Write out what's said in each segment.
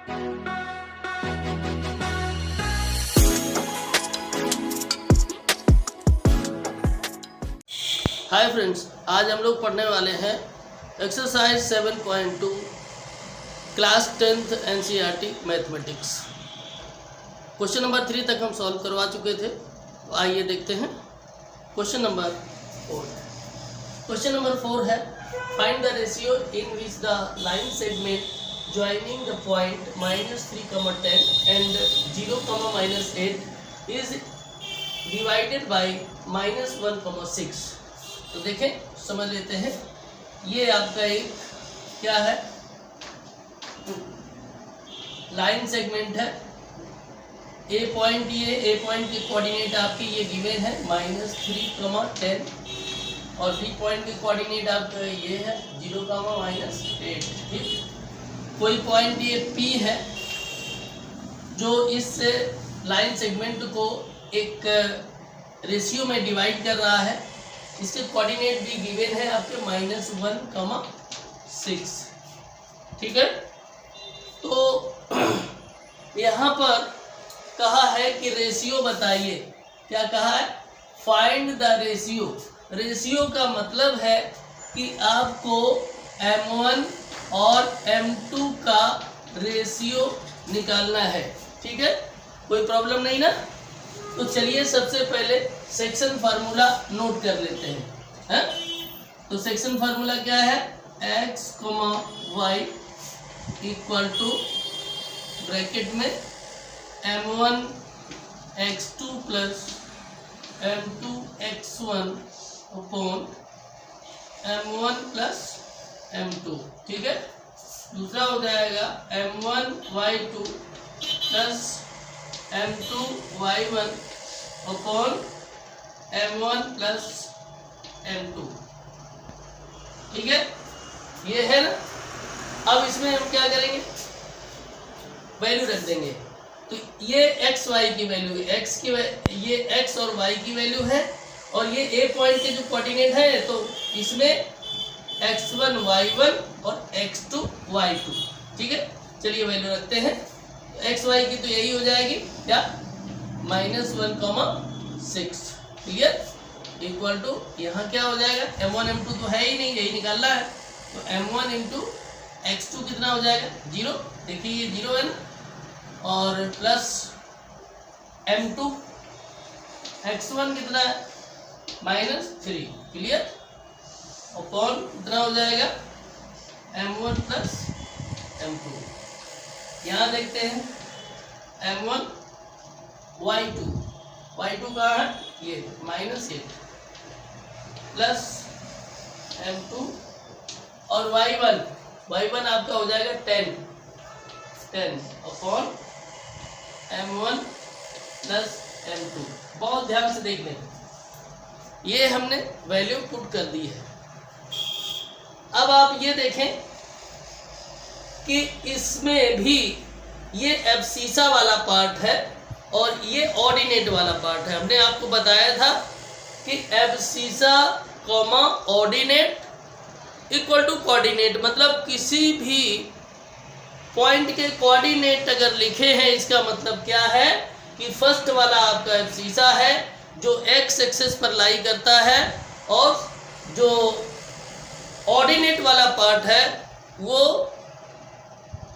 Hi friends, आज हम लोग पढ़ने वाले हैं exercise 7.2 class 10th NCERT mathematics. Question number 3 तक हम सॉल्व करवा चुके थे। तो आइए देखते हैं क्वेश्चन नंबर 4। क्वेश्चन नंबर 4 है find the ratio in which the line segment joining the point -3, 10 and 0, -8 is divided by -1, 6। तो देखें, समझ लेते हैं। ये आपका एक क्या है, लाइन सेगमेंट है। ए पॉइंट, ये ए पॉइंट के कोऑर्डिनेट आपके ये गिवन है -3, 10 और बी पॉइंट के कोऑर्डिनेट आपका ये है 0, -8। ठीक, कोई पॉइंट ये पी है जो इस लाइन सेगमेंट को एक रेशियो में डिवाइड कर रहा है। इसके कोऑर्डिनेट भी गिवन है आपके -1, 6। ठीक है, तो यहाँ पर कहा है कि रेशियो बताइए। क्या कहा है? Find the ratio. रेशियो का मतलब है कि आपको M1 और M2 का रेशियो निकालना है। ठीक है, कोई प्रॉब्लम नहीं ना। तो चलिए सबसे पहले सेक्शन फार्मूला नोट कर लेते हैं। तो सेक्शन फार्मूला क्या है? x, y equal to bracket में M1 x2 plus M2 x1 upon M1 plus M2। ठीक है, दूसरा हो जाएगा M1 y2 plus M2 y1 upon M1 plus M2। ठीक है, ये है ना। अब इसमें हम क्या करेंगे? वैल्यू रख देंगे। तो ये x y की वैल्यू है, ये x और y की वैल्यू है, और ये a पॉइंट के जो कोऑर्डिनेट है तो इसमें x1 y1 और x2 y2। ठीक है, चलिए वैल्यू रखते हैं। एक्स वाई की तो यही हो जाएगी क्या, -1, 6। क्लियर, इक्वल टू यहाँ क्या हो जाएगा, M1 M2 तो है ही नहीं, यही निकालना है। तो M1 इंटू x2 कितना हो जाएगा, 0। देखिए ये 0 है ना, और प्लस M2 x1 कितना है, -3। क्लियर, अपॉन कितना हो जाएगा, M1 प्लस M2। यहाँ देखते हैं M1 y2 कहाँ है, ये -8 प्लस M2 और y1 आपका हो जाएगा 10 अपॉन M1 प्लस M2। बहुत ध्यान से देख लें, ये हमने वैल्यू पुट कर दी है। अब आप ये देखें कि इसमें भी ये एब्सीसा वाला पार्ट है और ये ऑर्डिनेट वाला पार्ट है। हमने आपको बताया था कि abscissa comma ordinate equal to coordinate, मतलब किसी भी पॉइंट के कोऑर्डिनेट अगर लिखे हैं, इसका मतलब क्या है कि फर्स्ट वाला आपका एब्सीसा है जो एक्स एक्सिस पर लाई करता है, और जो ऑर्डिनेट वाला पार्ट है वो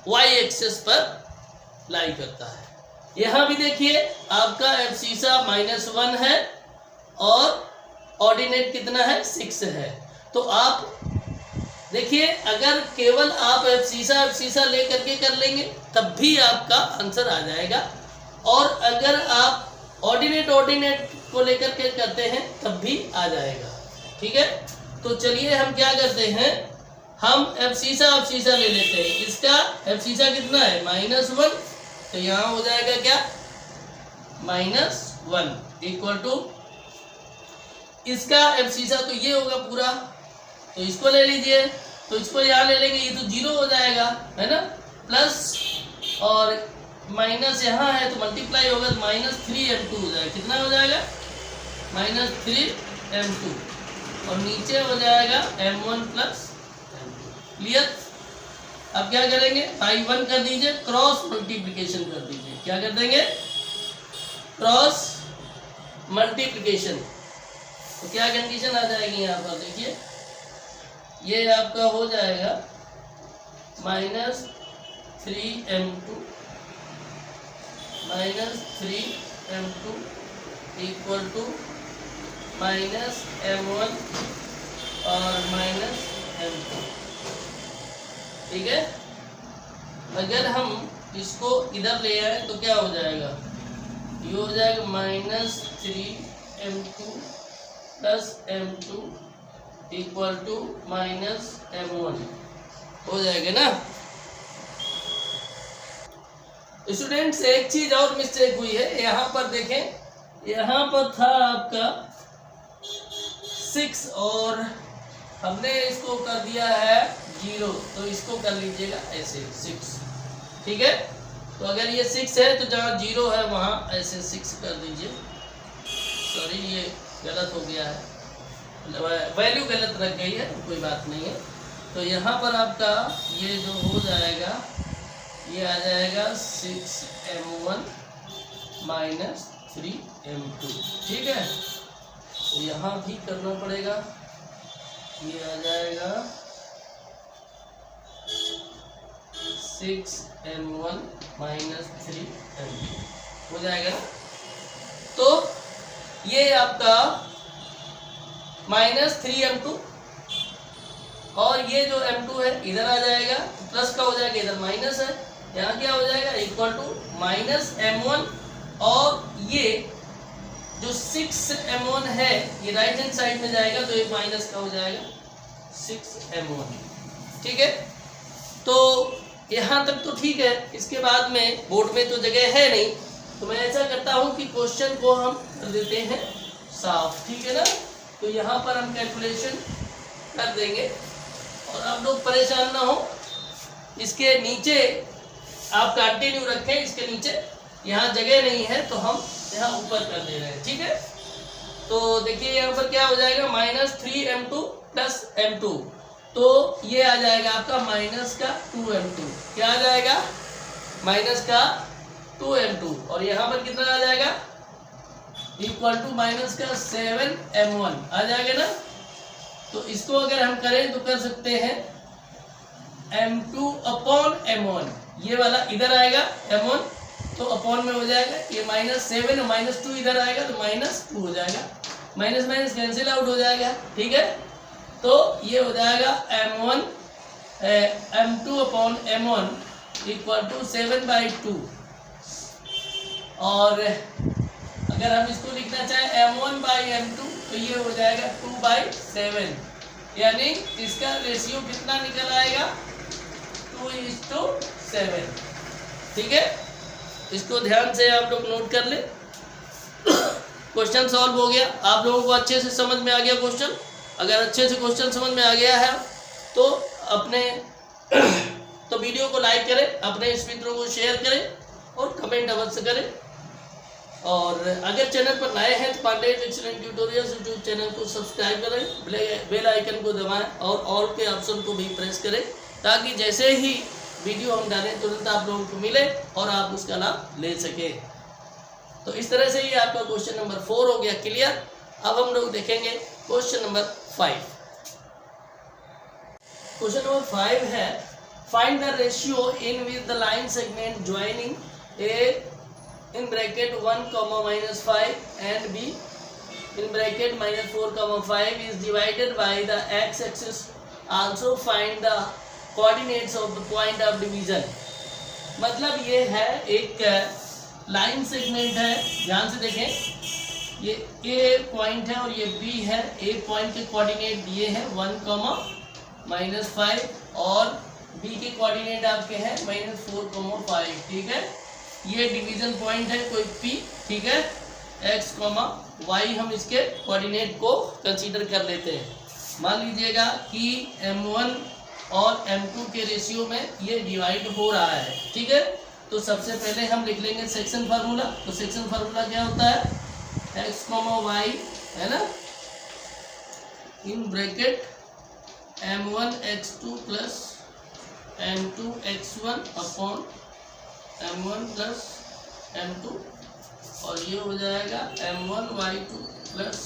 y एक्सिस पर लाई करता है। यहाँ भी देखिए आपका एब्सीसा -1 है और ऑर्डिनेट कितना है, 6 है। तो आप देखिए, अगर केवल आप एब्सीसा ले करके कर लेंगे तब भी आपका आंसर आ जाएगा, और अगर आप ऑर्डिनेट को लेकर के करते हैं तब भी आ जाएगा। ठीक है, तो चलिए हम क्या करते हैं, हम एब्सीसा ले लेते हैं। इसका एब्सीसा कितना है, -1, तो यहाँ हो जाएगा क्या, -1 इक्वल टू इसका एब्सीसा तो ये होगा पूरा, तो इसको ले लीजिए। तो इसको यहाँ ले लेंगे, ये तो 0 हो जाएगा, है ना, प्लस और माइनस यहाँ है तो मल्टीप्लाई होगा, तो -3m2 हो जाएगा। कितना हो जाएगा, -3m2, और नीचे हो जाएगा m1 प्लस m2। क्लियर, अब क्या करेंगे, बाई 1 कर दीजिए, क्रॉस मल्टीप्लिकेशन कर दीजिए। क्या कर देंगे, क्रॉस मल्टीप्लिकेशन। तो क्या कंडीशन आ जाएगी यहाँ पर, देखिए ये आपका हो जाएगा -3m2 इक्वल टू -m1 और -m2। ठीक है, अगर हम इसको इधर ले आए तो क्या हो जाएगा, ये हो जाएगा -3m2 plus m2 equal to -m1 हो जाएगा ना। स्टूडेंट्स एक चीज और मिस्टेक हुई है, यहाँ पर देखें, यहाँ पर था आपका 6 और हमने इसको कर दिया है 0, तो इसको कर लीजिएगा ऐसे 6। ठीक है, तो अगर ये 6 है तो जहाँ 0 है वहाँ ऐसे 6 कर दीजिए। सॉरी ये गलत हो गया है, वैल्यू गलत रख गई है, कोई बात नहीं है। तो यहाँ पर आपका ये जो हो जाएगा, ये आ जाएगा 6m1 -3m2। ठीक है, तो यहाँ भी करना पड़ेगा, ये आ जाएगा 6m1 -3m2 हो जाएगा ना। तो ये आपका -3m2 और ये जो m2 है इधर आ जाएगा, प्लस का हो जाएगा, इधर माइनस है, यहाँ क्या हो जाएगा इक्वल टू -m1 और ये जो 6m1 है ये राइट हैंड साइड में जाएगा, तो ये माइनस का हो जाएगा 6m1। ठीक है, तो यहाँ तक तो ठीक है। इसके बाद में बोर्ड में तो जगह है नहीं, तो मैं ऐसा करता हूँ कि क्वेश्चन को हम कर देते हैं साफ। ठीक है ना, तो यहाँ पर हम कैलकुलेशन कर देंगे और आप लोग परेशान ना हो। इसके नीचे आप कंटिन्यू रखें, इसके नीचे यहाँ जगह नहीं है तो हम यहाँ ऊपर कर दे रहे हैं। ठीक है, तो देखिए यहाँ पर क्या हो जाएगा, -3m2 प्लस m2, तो ये आ जाएगा आपका माइनस का 2m2। क्या आ जाएगा, माइनस का 2m2 और यहाँ पर कितना आ जाएगा, इक्वल टू माइनस का 7m1 आ जाएगा ना। तो इसको अगर हम करें तो कर सकते हैं m2 अपॉन m1, ये वाला इधर आएगा m1 तो अपॉन में हो जाएगा, ये -7 और -2 इधर आएगा तो -2 हो जाएगा, माइनस माइनस कैंसिल आउट हो जाएगा। ठीक है, तो ये हो जाएगा m2 upon m1 equal to 7/2 और अगर हम इसको लिखना चाहें m1/m2 तो ये हो जाएगा 2/7, यानी इसका रेशियो कितना निकल आएगा 2:7। ठीक है, इसको ध्यान से आप लोग नोट कर ले। क्वेश्चन सॉल्व हो गया, आप लोगों को अच्छे से समझ में आ गया क्वेश्चन। अगर अच्छे से क्वेश्चन समझ में आ गया है तो तो वीडियो को लाइक करें, अपने इस मित्रों को शेयर करें और कमेंट अवश्य करें। और अगर चैनल पर नए हैं तो Pandey excellent tutorials YouTube channel को सब्सक्राइब करें, बेल आइकन को दबाएं और ऑल के ऑप्शन को भी प्रेस करें, ताकि जैसे ही वीडियो हम डालें तुरंत आप लोगों को मिले और आप उसका लाभ ले सके। तो इस तरह से ही आपका क्वेश्चन नंबर 4 हो गया क्लियर। अब हम लोग देखेंगे क्वेश्चन नंबर 5। क्वेश्चन नंबर 5 है, find the ratio in which the line segment joining A in bracket 1, -5 and b in bracket -4, 5 is divided by the x-axis. Also find the coordinates of the point of division. मतलब ये है एक line segment है, ध्यान से देखें, ये a point है और ये b है। a पॉइंट के कोऑर्डिनेट दिए हैं 1, -5 और b के कोऑर्डिनेट आपके हैं -4, 5। ठीक है, ये डिवीजन पॉइंट है कोई P। ठीक है, x, y हम इसके कोऑर्डिनेट को कंसीडर कर लेते हैं। मान लीजिएगा कि m1 और m2 के रेशियो में ये डिवाइड हो रहा है। ठीक है, तो सबसे पहले हम लिख लेंगे सेक्शन फार्मूला। तो सेक्शन फार्मूला क्या होता है, x, y है ना, in bracket m1 x2 plus m2x1 upon m1 plus m2, और ये हो जाएगा m1y2 plus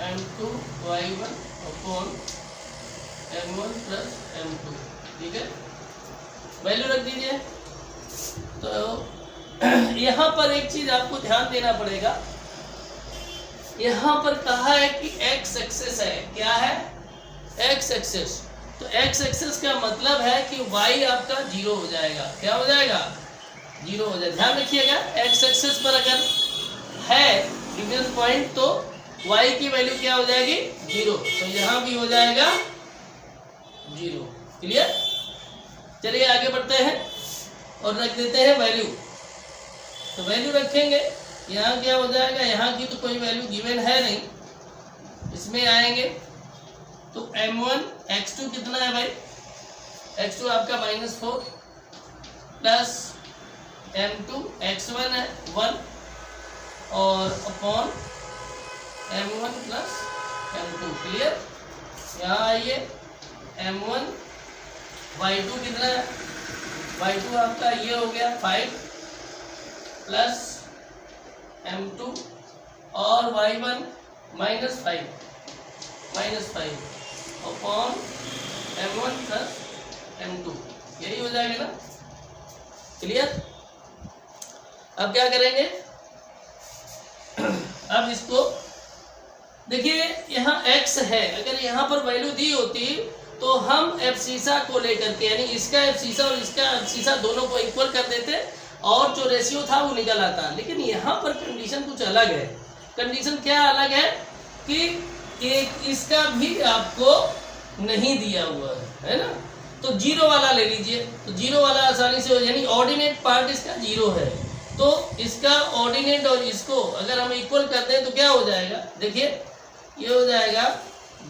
m2y1 upon m1 plus m2। ठीक है, वैल्यू रख दीजिए। तो यहाँ पर एक चीज आपको ध्यान देना पड़ेगा, यहाँ पर कहा है कि x एक्सेस है। क्या है? x axis. तो x एक्सेस का मतलब है कि y आपका 0 हो जाएगा। क्या हो जाएगा? 0 हो जाएगा। ध्यान रखिएगा, x एक्सेस पर अगर है डिफरेंस पॉइंट तो y की वैल्यू क्या हो जाएगी? 0। तो यहाँ भी हो जाएगा 0। क्लियर? चलिए आगे बढ़ते हैं और रख देते हैं वैल्यू। तो वैल्यू रखेंगे, यहाँ क्या हो जाएगा? यहाँ की तो कोई वैल्यू गिवन है नहीं, इसमें आएंगे तो m1 x2 कितना है भाई? x2 आपका -4 प्लस m2 x1 है 1 और upon m1 plus m2। Clear? यहाँ आइए, m1 y2 कितना है? y2 आपका ये हो गया 5 प्लस m2 और y1 -5 upon m1 plus m2। यही हो जाएगा ना? क्लियर? अब क्या करेंगे? अब इसको देखिए, यहाँ x है, अगर यहाँ पर वैल्यू दी होती तो हम एब्सिसा को लेकर के, यानी इसका एब्सिसा और इसका एब्सिसा दोनों को इक्वल कर देते और जो रेशियो था वो निकल आता। लेकिन यहाँ पर कंडीशन कुछ अलग है। कंडीशन क्या अलग है कि एक इसका भी आपको नहीं दिया हुआ है ना, तो 0 वाला ले लीजिए। तो 0 वाला आसानी से हो, यानी ऑर्डिनेट पार्ट इसका 0 है, तो इसका ऑर्डिनेट और इसको अगर हम इक्वल कर दें तो क्या हो जाएगा? देखिए, ये हो जाएगा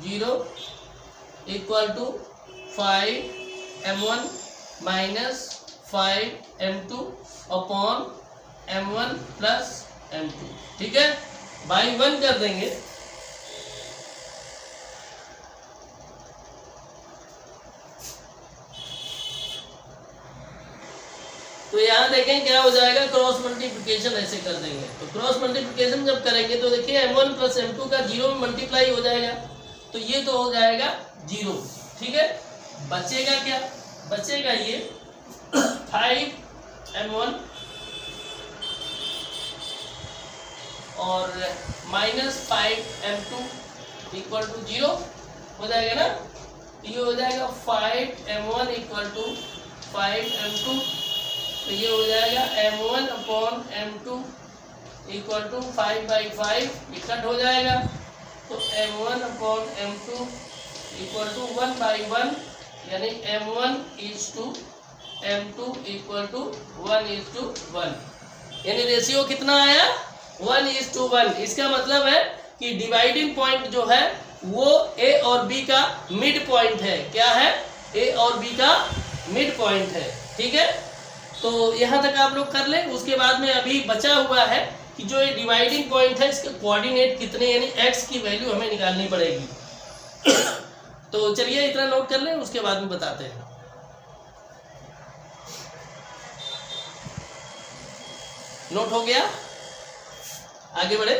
0 equal to 5m1 minus 5m2 upon m1 plus m2। ठीक है, बाई 1 कर देंगे। तो यहाँ देखें क्या हो जाएगा, क्रॉस मल्टीप्लिकेशन ऐसे कर देंगे। तो क्रॉस मल्टीप्लिकेशन जब करेंगे तो देखिए m1 प्लस m2 का 0 में मल्टीप्लाई हो जाएगा, तो ये तो हो जाएगा 0। ठीक है, बचेगा क्या? बचेगा ये 5m1 और माइनस 5m2 इक्वल टू 0 हो जाएगा ना। ये हो जाएगा 5m1 इक्वल टू 5m2, तो ये हो जाएगा m1 upon m2 equal to 5/5, ये कट हो जाएगा। तो m1 upon m2 equal to 1/1, यानी m1 is to m2 equal to 1:1, यानी रेशियो कितना आया? 1:1। इसका मतलब है कि डिवाइडिंग पॉइंट जो है वो a और b का मिड पॉइंट है। क्या है? a और b का मिड पॉइंट है। ठीक है, तो यहाँ तक आप लोग कर लें। उसके बाद में अभी बचा हुआ है कि जो ये डिवाइडिंग पॉइंट है इसके कोऑर्डिनेट कितने, यानी x की वैल्यू हमें निकालनी पड़ेगी। तो चलिए इतना नोट कर लें, उसके बाद में बताते हैं। नोट हो गया? आगे बढ़े,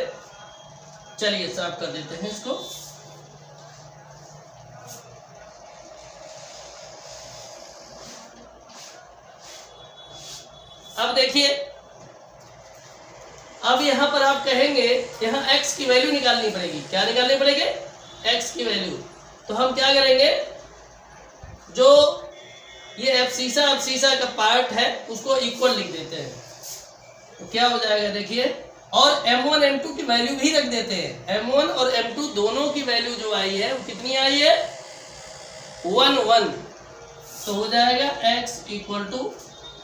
चलिए साफ कर देते हैं इसको। अब देखिए, अब यहां पर आप कहेंगे यहां x की वैल्यू निकालनी पड़ेगी। क्या निकालनी पड़ेगी? x की वैल्यू। तो हम क्या करेंगे, जो ये एब्सिसा का पार्ट है उसको इक्वल लिख देते हैं। तो क्या हो जाएगा देखिए, और m1 m2 की वैल्यू भी रख देते हैं। m1 और m2 दोनों की वैल्यू जो आई है वो कितनी आई है? 1 तो हो जाएगा x इक्वल टू,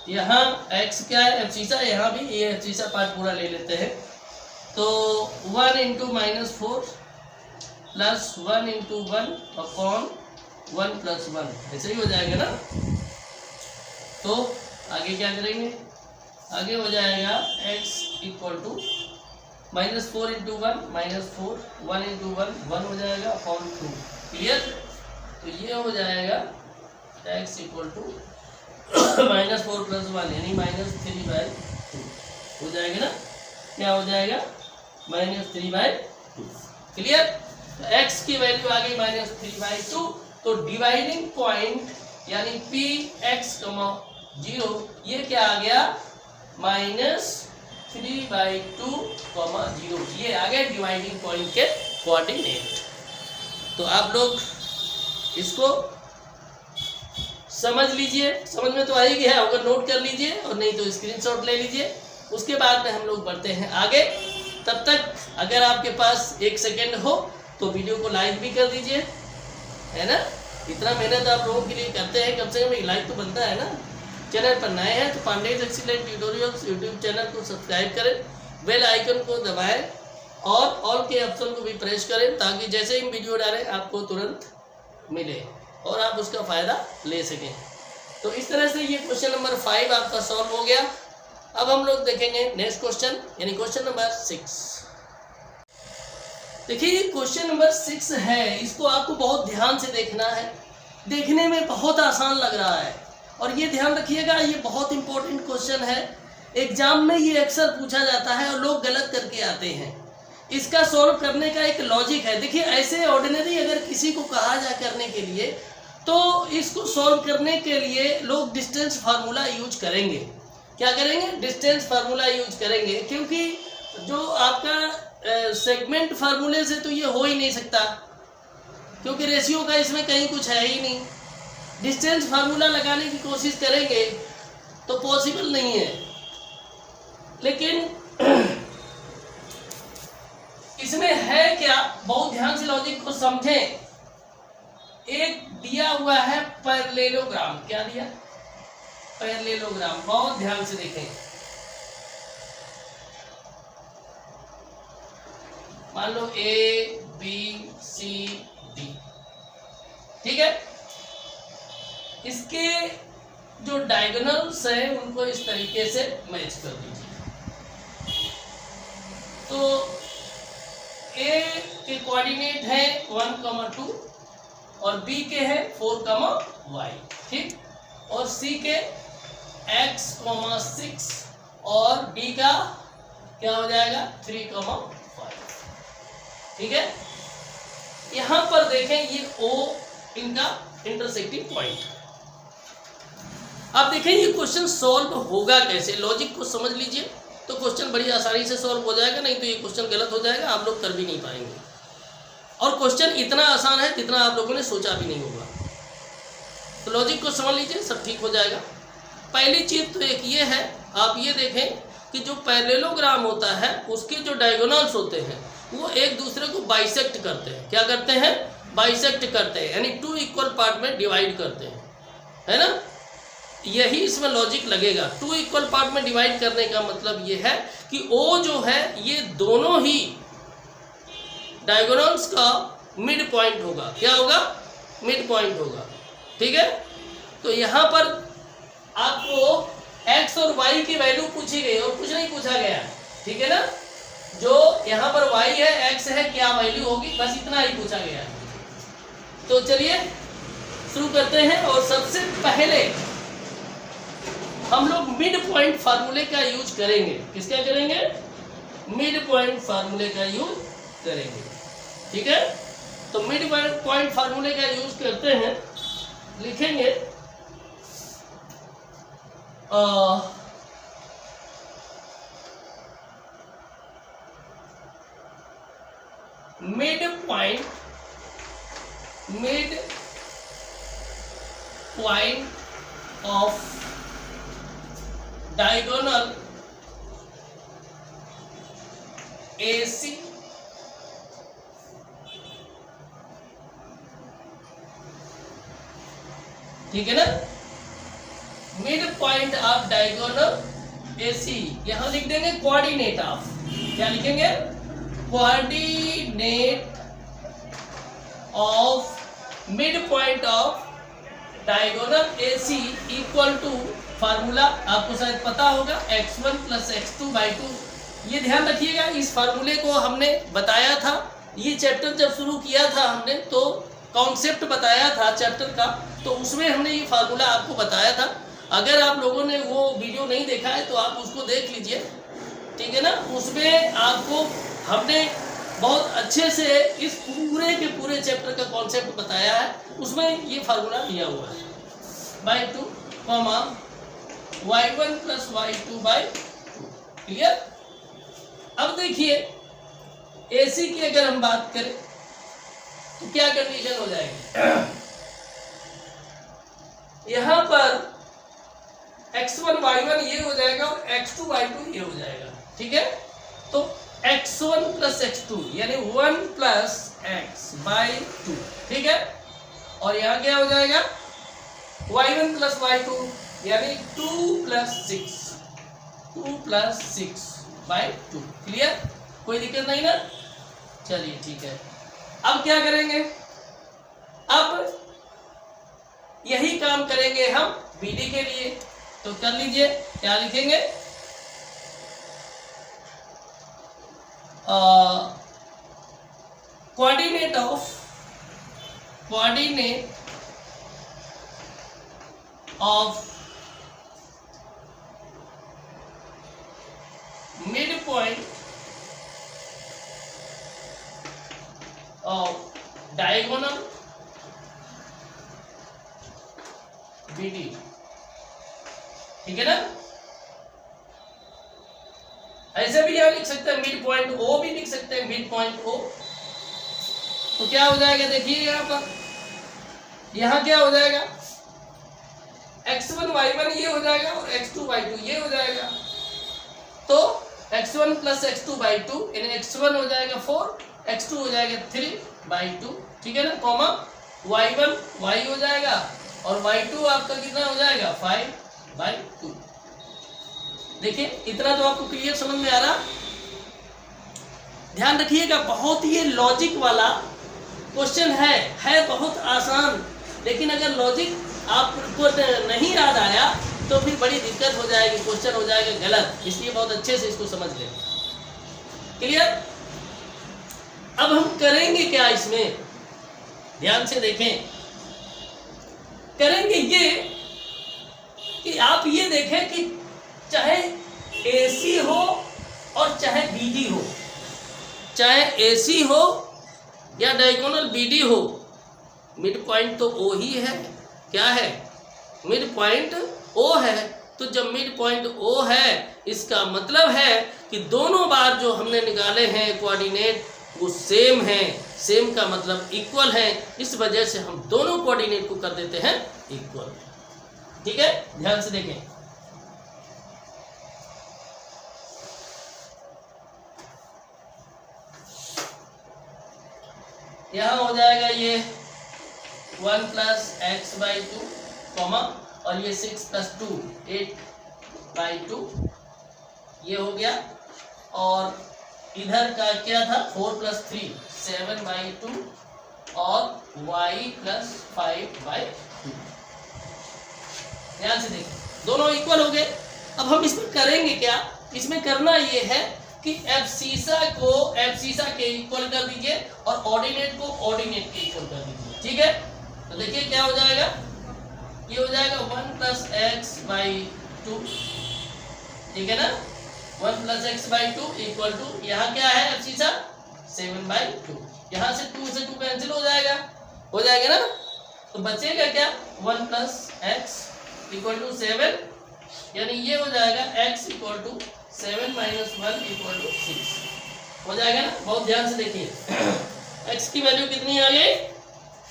यहाँ x क्या है? एब्सिसा, यहाँ भी ये एब्सिसा पार्ट पूरा ले लेते हैं। तो 1 × -4 प्लस 1 × 1 अपॉन 1 + 1, ऐसे ही हो जाएगा ना। तो आगे क्या करेंगे? आगे हो जाएगा x इक्वल टू -4 × 1 -4, 1 × 1 1 हो जाएगा अपॉन 2। क्लियर? तो ये हो जाएगा x इक्वल टू -4 + 1 यानी -3/2 हो जाएगा ना। क्या हो जाएगा? -3/2। क्लियर? तो x की वैल्यू आ गई -3/2। तो डिवाइडिंग पॉइंट यानी Px, 0 ये क्या आ गया? -3/2, 0 ये आ गया डिवाइडिंग पॉइंट के कोऑर्डिनेट। तो आप लोग इसको समझ लीजिए, समझ में तो आ ही गया होगा, नोट कर लीजिए और नहीं तो स्क्रीनशॉट ले लीजिए। उसके बाद में हम लोग बढ़ते हैं आगे। तब तक अगर आपके पास 1 सेकेंड हो तो वीडियो को लाइक भी कर दीजिए, है ना। इतना मेहनत आप लोगों के लिए करते हैं, कम से कम एक लाइक तो बनता है ना। चैनल पर नए हैं तो Pandey's excellent tutorials YouTube channel को सब्सक्राइब करें, बेल आइकन को दबाएं और ऑल के ऑप्शन को भी प्रेस करें ताकि जैसे ही वीडियो डालें आपको तुरंत मिले और आप उसका फ़ायदा ले सकें। तो इस तरह से ये क्वेश्चन नंबर 5 आपका सॉल्व हो गया। अब हम लोग देखेंगे नेक्स्ट क्वेश्चन यानी क्वेश्चन नंबर 6। देखिए ये क्वेश्चन नंबर 6 है, इसको आपको बहुत ध्यान से देखना है। देखने में बहुत आसान लग रहा है और ये ध्यान रखिएगा ये बहुत इंपॉर्टेंट क्वेश्चन है। एग्जाम में ये अक्सर पूछा जाता है और लोग गलत करके आते हैं। इसका सॉल्व करने का एक लॉजिक है। देखिए ऐसे ऑर्डिनरी अगर किसी को कहा जाए करने के लिए तो इसको सॉल्व करने के लिए लोग डिस्टेंस फार्मूला यूज करेंगे। क्या करेंगे? डिस्टेंस फार्मूला यूज करेंगे, क्योंकि जो आपका सेगमेंट फार्मूले से तो ये हो ही नहीं सकता, क्योंकि रेशियो का इसमें कहीं कुछ है ही नहीं। डिस्टेंस फार्मूला लगाने की कोशिश करेंगे तो पॉसिबल नहीं है। लेकिन इसमें है क्या, बहुत ध्यान से लॉजिक को समझें। एक दिया हुआ है पैरेललोग्राम। क्या दिया? पैरेललोग्राम। बहुत ध्यान से देखें। मान लो A B C D, ठीक है। इसके जो डायगोनल्स हैं उनको इस तरीके से मैच कर दीजिए। तो A के कोऑर्डिनेट है 1, 2 और B के है 4, y, ठीक। और C के x, 6 और D का क्या हो जाएगा? 3, 5, ठीक है। यहां पर देखें ये O इनका इंटरसेक्टिंग पॉइंट। अब देखें ये क्वेश्चन सॉल्व होगा कैसे, लॉजिक को समझ लीजिए तो क्वेश्चन बड़ी आसानी से सॉल्व हो जाएगा। नहीं तो ये क्वेश्चन गलत हो जाएगा, आप लोग कर भी नहीं पाएंगे। और क्वेश्चन इतना आसान है जितना आप लोगों ने सोचा भी नहीं होगा। तो लॉजिक को समझ लीजिए, सब ठीक हो जाएगा। पहली चीज तो एक ये है, आप ये देखें कि जो पैरेललोग्राम होता है उसके जो डायगोनल्स होते हैं वो एक दूसरे को बाइसेक्ट करते हैं। क्या करते हैं? बाइसेक्ट करते हैं, यानी 2 इक्वल पार्ट में डिवाइड करते हैं, है ना। यही इसमें लॉजिक लगेगा। 2 इक्वल पार्ट में डिवाइड करने का मतलब ये है कि O जो है ये दोनों ही डायगोनल्स का मिड पॉइंट होगा। क्या होगा? मिड पॉइंट होगा, ठीक है। तो यहाँ पर आपको x और y की वैल्यू पूछी गई और कुछ नहीं पूछा गया, ठीक है ना। जो यहाँ पर y है, x है, क्या वैल्यू होगी, बस इतना ही पूछा गया है। तो चलिए शुरू करते हैं। और सबसे पहले हम लोग मिड पॉइंट फार्मूले का यूज करेंगे। किसका करेंगे? मिड पॉइंट फार्मूले का यूज करेंगे, ठीक है। तो मिड पॉइंट फार्मूले का यूज करते हैं, लिखेंगे mid point of diagonal AC ठीक है ना। Mid point of diagonal AC, यहां लिख देंगे कोऑर्डिनेट ऑफ। क्या लिखेंगे? Coordinate of mid point of diagonal AC equal to, formula आपको शायद पता होगा, x1 + x2/2। ये ध्यान रखिएगा, इस फार्मूले को हमने बताया था, ये चैप्टर जब शुरू किया था हमने तो कॉन्सेप्ट बताया था चैप्टर का, तो उसमें हमने ये फार्मूला आपको बताया था। अगर आप लोगों ने वो वीडियो नहीं देखा है तो आप उसको देख लीजिए, ठीक है ना। उसमें आपको हमने बहुत अच्छे से इस पूरे के पूरे चैप्टर का कॉन्सेप्ट बताया है। उसमें ये फार्मूला दिया हुआ है, by 2 comma y1 plus y2 by 2। Clear. अब देखिए AC की अगर हम बात करें तो क्या कंडीशन हो जाएगी, यहां पर x1 y1 ये हो जाएगा और x2 y2 ये हो जाएगा, ठीक है। तो x1 प्लस x2 यानी 1 प्लस x बाई 2, ठीक है। और यहाँ क्या हो जाएगा y1 प्लस y2 यानी 2 प्लस 6 बाई 2। क्लियर, कोई दिक्कत नहीं ना। चलिए ठीक है, अब क्या करेंगे, अब यही काम करेंगे हम BD के लिए। तो कर लीजिए, क्या लिखेंगे, coordinate of mid point of diagonal BD, ठीक है ना। ऐसे भी यहां लिख सकते हैं मिड पॉइंट O भी लिख सकते हैं, मिड पॉइंट O। तो क्या हो जाएगा, देखिए यहां पर, यहां क्या हो जाएगा, x1 y1 ये हो जाएगा और x2 y2 ये हो जाएगा। तो x1 प्लस x2 बाई 2 यानी x1 हो जाएगा 4, x2 हो जाएगा 3 बाई 2, ठीक है ना, कॉमा y1 y हो जाएगा और y2 आपका कितना हो जाएगा 5 बाई 2। देखिए इतना तो आपको क्लियर समझ में आ रहा। ध्यान रखिएगा, बहुत ही लॉजिक वाला क्वेश्चन है बहुत आसान, लेकिन अगर लॉजिक आपको नहीं याद आया तो फिर बड़ी दिक्कत हो जाएगी, क्वेश्चन हो जाएगा गलत। इसलिए बहुत अच्छे से इसको समझ लें। क्लियर। अब हम करेंगे क्या इसमें, ध्यान से देखें। करेंगे ये कि आप ये देखें कि चाहे AC हो और चाहे BD हो, चाहे AC हो या डायगोनल BD हो, मिड पॉइंट तो O ही है। क्या है, मिड पॉइंट O है। तो जब मिड पॉइंट O है, इसका मतलब है कि दोनों बार जो हमने निकाले हैं कोऑर्डिनेट वो सेम है। सेम का मतलब इक्वल है, इस वजह से हम दोनों कोऑर्डिनेट को कर देते हैं इक्वल। ठीक है, ध्यान से देखें। यहां हो जाएगा ये 1 प्लस एक्स बाई 2 कॉमा और ये 6 प्लस 2 8 बाई 2 ये हो गया। और इधर का क्या था 4 प्लस 3 7 बाई 2 और y प्लस 5 बाई 2। ध्यान से देखिए, दोनों इक्वल हो गए। अब हम इसमें करेंगे क्या, इसमें करना ये है कि एब्सीसा को एब्सीसा के इक्वल कर दीजिए और ऑर्डिनेट को ऑर्डिनेट के इक्वल कर दीजिए। ठीक है, तो देखिए क्या हो जाएगा, ये हो जाएगा 1 प्लस एक्स बाई 2। ठीक है ना, 1 plus x by 2 equal to, यहाँ क्या है एब्सीसा 7 बाई 2। यहाँ से 2 से 2 कैंसिल हो जाएगा ना। तो बचेगा क्या 1 प्लस एक्स इक्वल टू 7, यानी ये हो जाएगा x equal to 7 minus 1 equal to 6 हो जाएगा ना। बहुत ध्यान से देखिए x की वैल्यू कितनी आ गई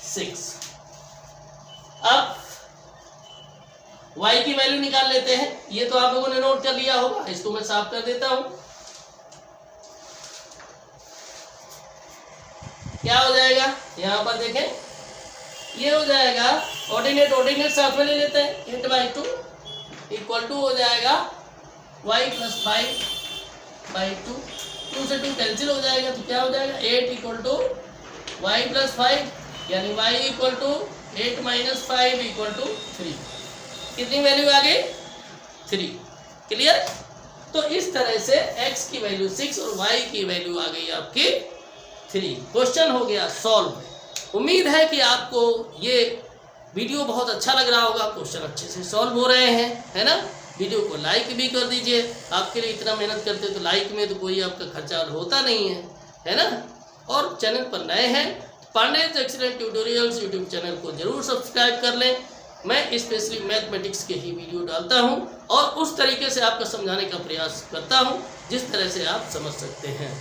6। अब y की वैल्यू निकाल लेते हैं। ये तो आप लोगों ने नोट कर लिया होगा, इसको मैं साफ कर देता हूं। क्या हो जाएगा, यहां पर देखें, ये हो जाएगा ऑर्डिनेट साथ में ले लेते हैं 8 बाई 2 इक्वल टू हो जाएगा y प्लस 5 बाई 2। 2 से 2 कैंसिल हो जाएगा, तो क्या हो जाएगा 8 इक्वल टू y प्लस 5, यानी y equal to 8 minus 5 equal to 3। कितनी वैल्यू आ गई 3। क्लियर। तो इस तरह से x की वैल्यू 6 और y की वैल्यू आ गई आपकी 3। क्वेश्चन हो गया सॉल्व। उम्मीद है कि आपको ये वीडियो बहुत अच्छा लग रहा होगा, क्वेश्चन अच्छे से सॉल्व हो रहे हैं, है ना। वीडियो को लाइक भी कर दीजिए, आपके लिए इतना मेहनत करते तो लाइक में तो कोई आपका खर्चा होता नहीं है ना। और चैनल पर नए हैं Pandey's excellent tutorials YouTube channel को जरूर सब्सक्राइब कर लें। मैं स्पेशली मैथमेटिक्स के ही वीडियो डालता हूं और उस तरीके से आपको समझाने का प्रयास करता हूं जिस तरह से आप समझ सकते हैं।